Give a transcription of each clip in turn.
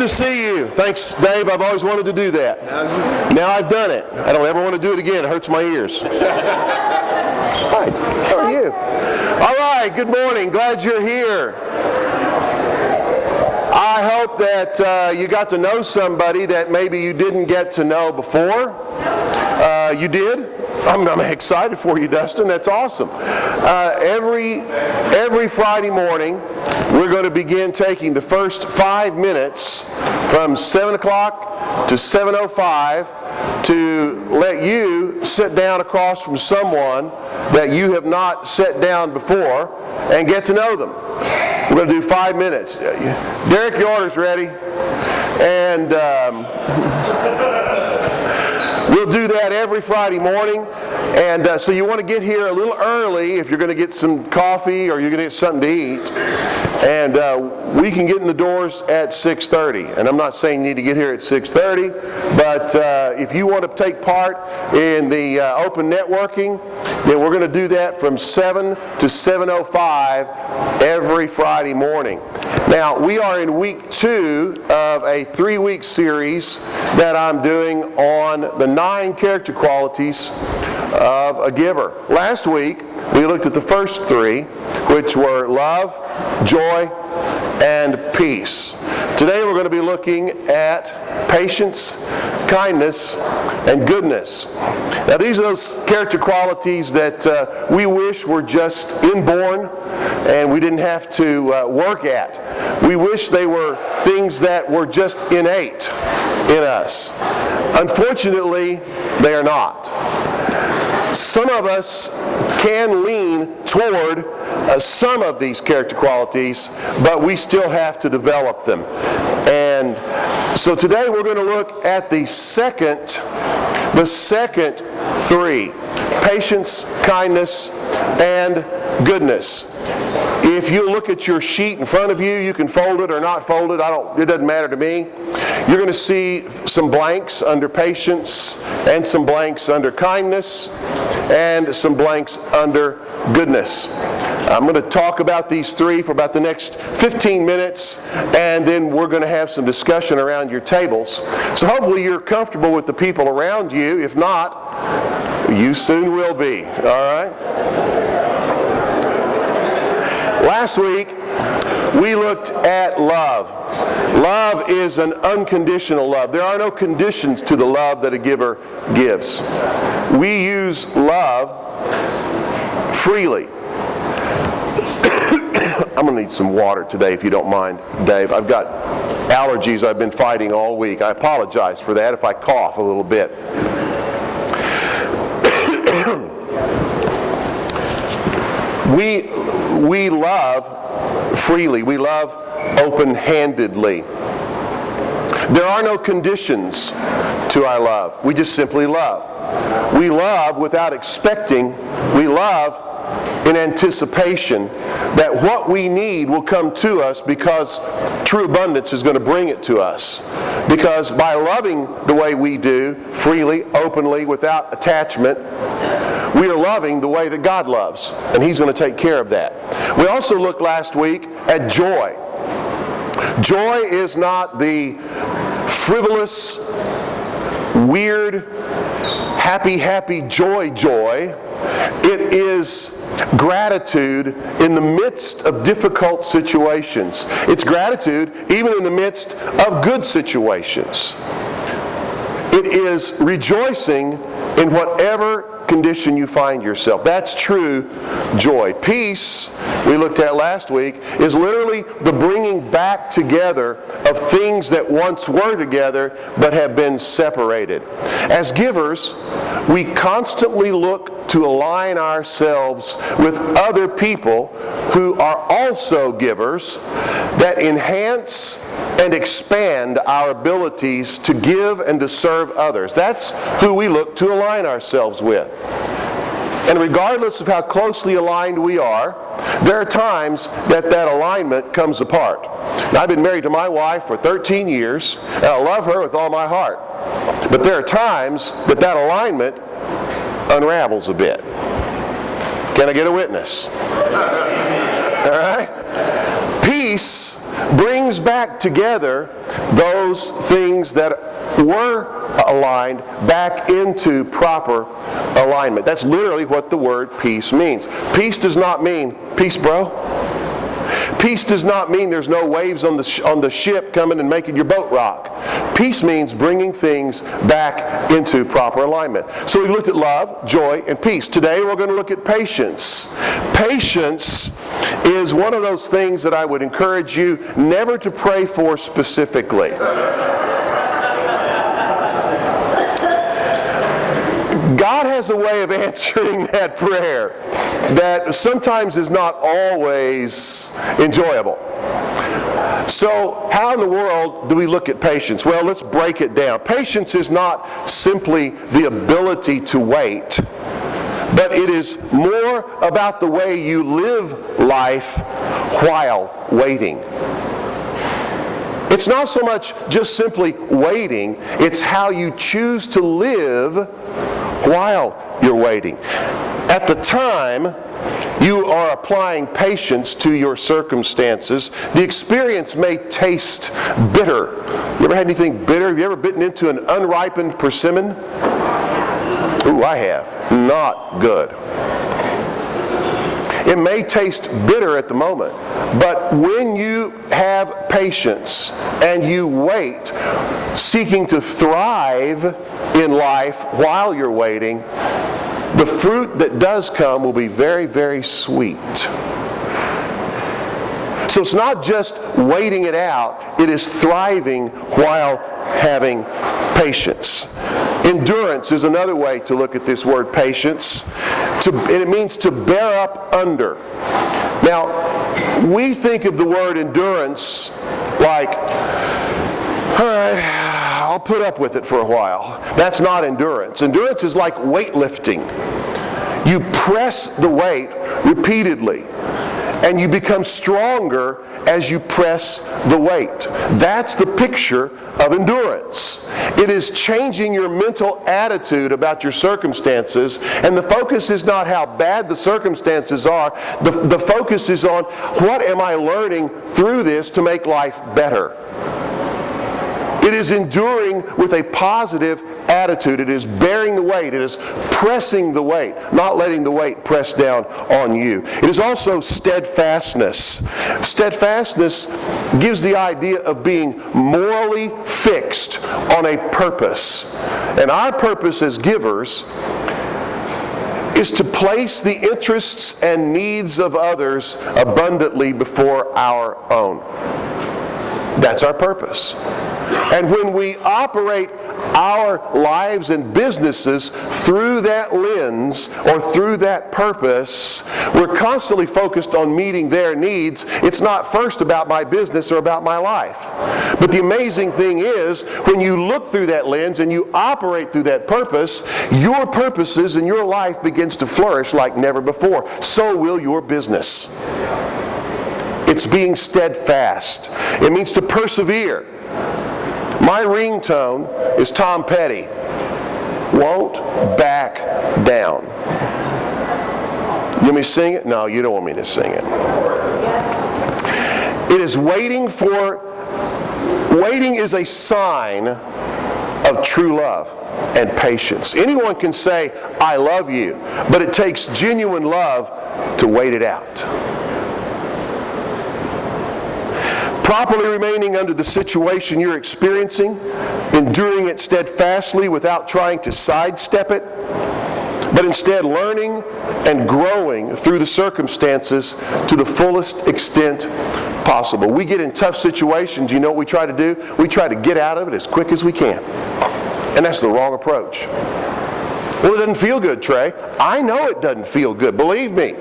to see you. Thanks, Dave. I've always wanted to do that. Now I've done it. I don't ever want to do it again. It hurts my ears. Hi. How are you? All right. Good morning. Glad you're here. I hope that you got to know somebody that maybe you didn't get to know before. You did? I'm excited for you, Dustin. That's awesome. Every Friday morning, we're going to begin taking the first 5 minutes from 7 o'clock to 7:05 to let you sit down across from someone that you have not sat down before and get to know them. We're going to do 5 minutes. Derek, your order's ready. And we'll do that every Friday morning. And so you want to get here a little early if you're going to get some coffee or you're going to get something to eat. And we can get in the doors at 6:30. And I'm not saying you need to get here at 6:30, but if you want to take part in the open networking, then we're going to do that from 7 to 7:05 every Friday morning. Now, we are in week 2 of a 3-week series that I'm doing on the 9 character qualities of a giver. Last week, we looked at the first 3, which were love, joy, and peace. Today, we're going to be looking at patience, kindness, and goodness. Now, these are those character qualities that we wish were just inborn and we didn't have to work at. We wish they were things that were just innate in us. Unfortunately, they are not. Some of us can lean toward some of these character qualities, but we still have to develop them. And so today we're going to look at the second 3, patience, kindness, and goodness. If you look at your sheet in front of you, you can fold it or not fold it. It doesn't matter to me. You're going to see some blanks under patience and some blanks under kindness and some blanks under goodness. I'm going to talk about these 3 for about the next 15 minutes, and then we're going to have some discussion around your tables. So hopefully you're comfortable with the people around you. If not, you soon will be. All right? Last week, we looked at love. Love is an unconditional love. There are no conditions to the love that a giver gives. We use love freely. I'm going to need some water today, if you don't mind, Dave. I've got allergies I've been fighting all week. I apologize for that if I cough a little bit. We love freely. We love open-handedly. There are no conditions to our love. We just simply love. We love without expecting. We love in anticipation that what we need will come to us because true abundance is going to bring it to us. Because by loving the way we do, freely, openly, without attachment, we are loving the way that God loves, and He's going to take care of that. We also looked last week at joy. Joy is not the frivolous, weird, happy, joy. It is gratitude in the midst of difficult situations. It's gratitude even in the midst of good situations. It is rejoicing in whatever condition you find yourself. That's true joy. Peace, we looked at last week, is literally the bringing back together of things that once were together but have been separated. As givers, we constantly look to align ourselves with other people who are also givers that enhance and expand our abilities to give and to serve others. That's who we look to align ourselves with. And regardless of how closely aligned we are, there are times that alignment comes apart. Now, I've been married to my wife for 13 years, and I love her with all my heart. But there are times that alignment unravels a bit. Can I get a witness? All right? Peace brings back together those things that were aligned back into proper alignment. That's literally what the word peace means. Peace does not mean, peace, bro. Peace does not mean there's no waves on the ship coming and making your boat rock. Peace means bringing things back into proper alignment. So we looked at love, joy, and peace. Today we're going to look at patience. Patience is one of those things that I would encourage you never to pray for specifically. God has a way of answering that prayer that sometimes is not always enjoyable. So how in the world do we look at patience? Well, let's break it down. Patience is not simply the ability to wait, but it is more about the way you live life while waiting. It's not so much just simply waiting, it's how you choose to live while you're waiting. At the time you are applying patience to your circumstances, the experience may taste bitter. You ever had anything bitter? Have you ever bitten into an unripened persimmon? Ooh, I have. Not good. It may taste bitter at the moment, but when you have patience and you wait, seeking to thrive in life while you're waiting, the fruit that does come will be very, very sweet. So it's not just waiting it out, it is thriving while having patience. Endurance is another way to look at this word patience. And it means to bear up under. Now, we think of the word endurance like, all right, I'll put up with it for a while. That's not endurance. Endurance is like weightlifting. You press the weight repeatedly, and you become stronger as you press the weight. That's the picture of endurance. It is changing your mental attitude about your circumstances, and the focus is not how bad the circumstances are. The focus is on what am I learning through this to make life better. It is enduring with a positive attitude. It is bearing the weight. It is pressing the weight, not letting the weight press down on you. It is also steadfastness. Steadfastness gives the idea of being morally fixed on a purpose. And our purpose as givers is to place the interests and needs of others abundantly before our own. That's our purpose. And when we operate our lives and businesses through that lens or through that purpose, we're constantly focused on meeting their needs. It's not first about my business or about my life. But the amazing thing is, when you look through that lens and you operate through that purpose, your purposes and your life begins to flourish like never before. So will your business. It's being steadfast. It means to persevere. My ringtone is Tom Petty. Won't back down. You want me to sing it? No, you don't want me to sing it. It is waiting is a sign of true love and patience. Anyone can say, I love you, but it takes genuine love to wait it out. Properly remaining under the situation you're experiencing, enduring it steadfastly without trying to sidestep it, but instead learning and growing through the circumstances to the fullest extent possible. We get in tough situations, you know what we try to do? We try to get out of it as quick as we can. And that's the wrong approach. Well, it doesn't feel good, Trey. I know it doesn't feel good, believe me.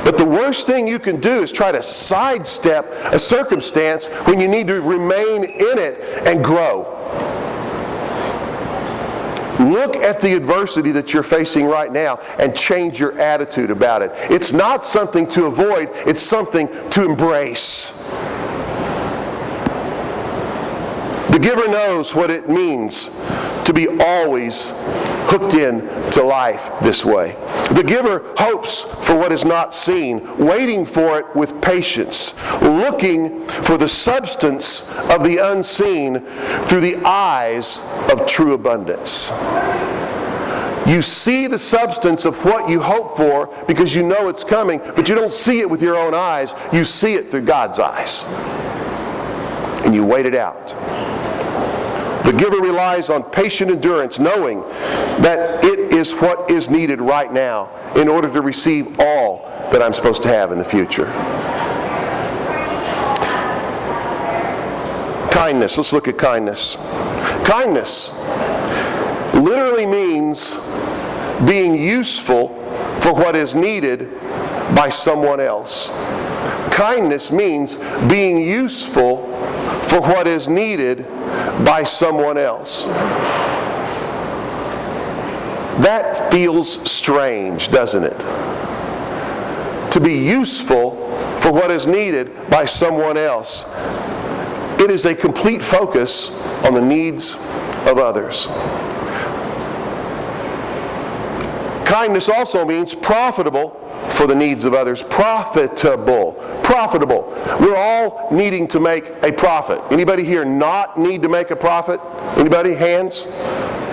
But the worst thing you can do is try to sidestep a circumstance when you need to remain in it and grow. Look at the adversity that you're facing right now and change your attitude about it. It's not something to avoid, it's something to embrace. The giver knows what it means to be always hooked in to life this way. The giver hopes for what is not seen, waiting for it with patience, looking for the substance of the unseen through the eyes of true abundance. You see the substance of what you hope for because you know it's coming, but you don't see it with your own eyes. You see it through God's eyes. And you wait it out. The giver relies on patient endurance, knowing that it is what is needed right now in order to receive all that I'm supposed to have in the future. Kindness. Let's look at kindness. Kindness literally means being useful for what is needed by someone else. Kindness means being useful for what is needed by someone else. That feels strange, doesn't it? To be useful for what is needed by someone else. It is a complete focus on the needs of others. Kindness also means profitable for the needs of others. Profitable. We're all needing to make a profit. Anybody here not need to make a profit? Anybody? Hands?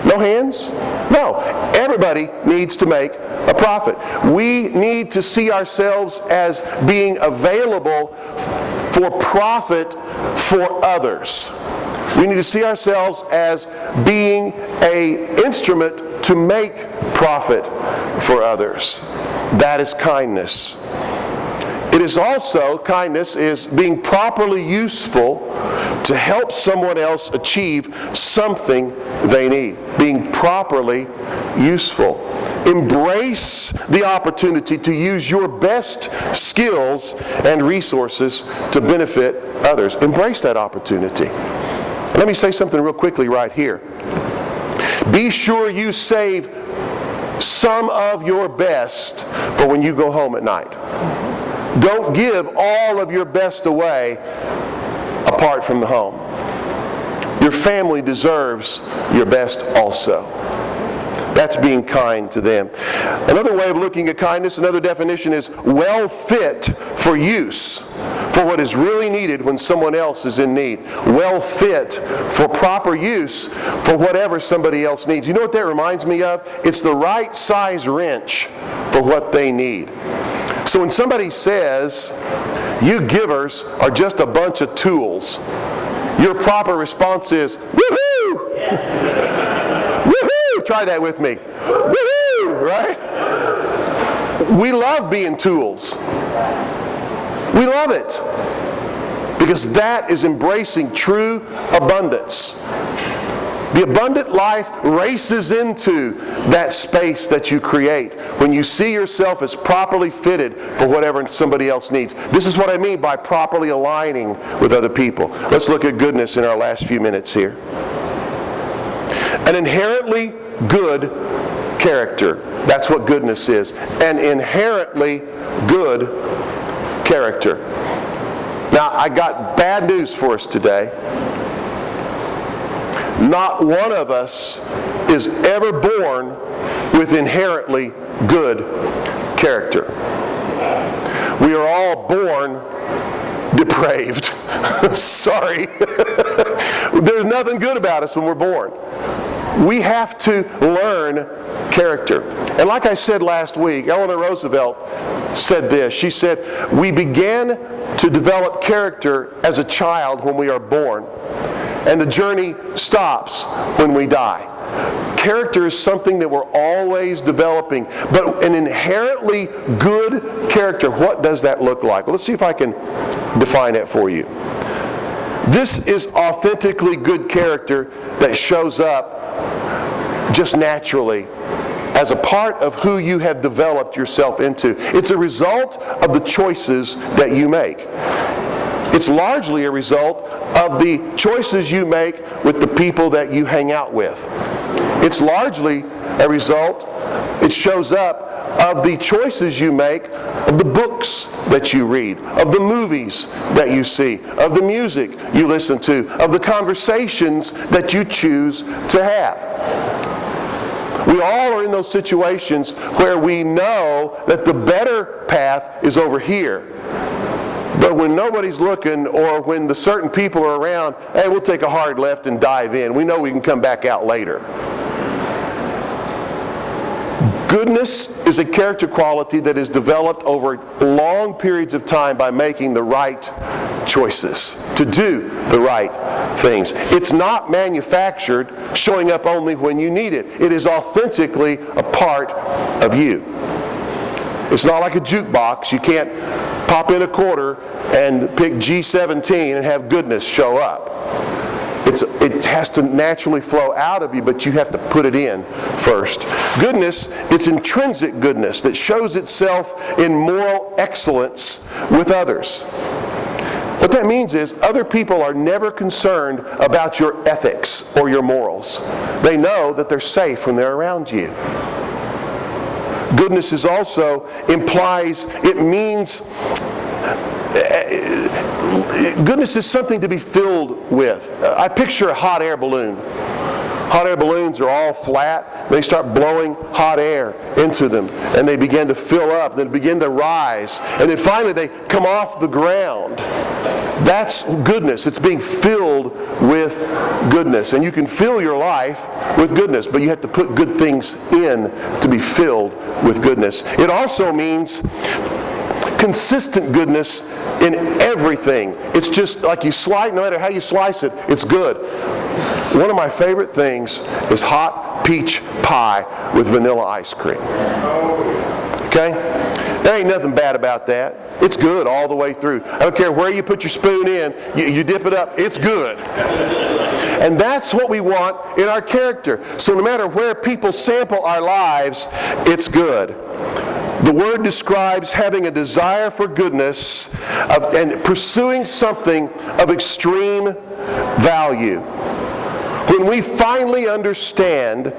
No hands? No. Everybody needs to make a profit. We need to see ourselves as being available for profit for others. We need to see ourselves as being an instrument to make profit for others. That is kindness. It is also, kindness is being properly useful to help someone else achieve something they need. Being properly useful. Embrace the opportunity to use your best skills and resources to benefit others. Embrace that opportunity. Let me say something real quickly right here. Be sure you save some of your best for when you go home at night. Don't give all of your best away apart from the home. Your family deserves your best also. That's being kind to them. Another way of looking at kindness, another definition is well fit for use for what is really needed when someone else is in need. Well fit for proper use for whatever somebody else needs. You know what that reminds me of? It's the right size wrench for what they need. So when somebody says, you givers are just a bunch of tools, your proper response is, woohoo! Woohoo! Try that with me. Woohoo! Right? We love being tools. We love it. Because that is embracing true abundance. The abundant life races into that space that you create when you see yourself as properly fitted for whatever somebody else needs. This is what I mean by properly aligning with other people. Let's look at goodness in our last few minutes here. An inherently good character. That's what goodness is. An inherently good character. Now, I got bad news for us today. Not one of us is ever born with inherently good character. We are all born depraved. Sorry. There's nothing good about us when we're born. We have to learn character. And like I said last week, Eleanor Roosevelt said this. She said, we begin to develop character as a child when we are born. And the journey stops when we die. Character is something that we're always developing. But an inherently good character, what does that look like? Well, let's see if I can define it for you. This is authentically good character that shows up just naturally as a part of who you have developed yourself into. It's a result of the choices that you make. It's largely a result of the choices you make with the people that you hang out with. It's largely a result, it shows up of the choices you make, of the books that you read, of the movies that you see, of the music you listen to, of the conversations that you choose to have. We all are in those situations where we know that the better path is over here. But when nobody's looking, or when the certain people are around, hey, we'll take a hard left and dive in. We know we can come back out later. Goodness is a character quality that is developed over long periods of time by making the right choices, to do the right things. It's not manufactured, showing up only when you need it. It is authentically a part of you. It's not like a jukebox. You can't pop in a quarter and pick G17 and have goodness show up. It has to naturally flow out of you, but you have to put it in first. Goodness, it's intrinsic goodness that shows itself in moral excellence with others. What that means is other people are never concerned about your ethics or your morals. They know that they're safe when they're around you. Goodness is also goodness is something to be filled with. I picture a hot air balloon. Hot air balloons are all flat. They start blowing hot air into them, and they begin to fill up, then begin to rise, and then finally they come off the ground. That's goodness. It's being filled with goodness. And you can fill your life with goodness, but you have to put good things in to be filled with goodness. It also means consistent goodness in everything. It's just like you slice, no matter how you slice it, it's good. One of my favorite things is hot peach pie with vanilla ice cream. Okay? There ain't nothing bad about that. It's good all the way through. I don't care where you put your spoon in, you dip it up, it's good. And that's what we want in our character. So no matter where people sample our lives, it's good. The word describes having a desire for goodness and pursuing something of extreme value. When we finally understand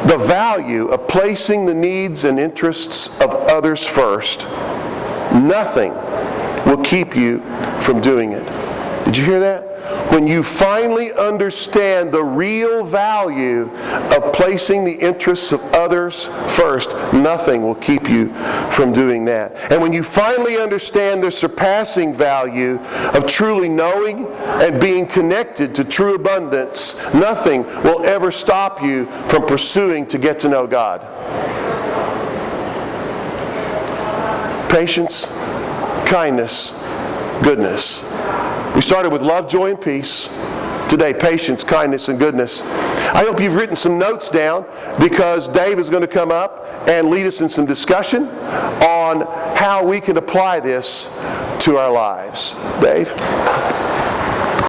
the value of placing the needs and interests of others first, nothing will keep you from doing it. Did you hear that? When you finally understand the real value of placing the interests of others first, nothing will keep you from doing that. And when you finally understand the surpassing value of truly knowing and being connected to true abundance, nothing will ever stop you from pursuing to get to know God. Patience, kindness, goodness. We started with love, joy, and peace. Today, patience, kindness, and goodness. I hope you've written some notes down, because Dave is going to come up and lead us in some discussion on how we can apply this to our lives. Dave?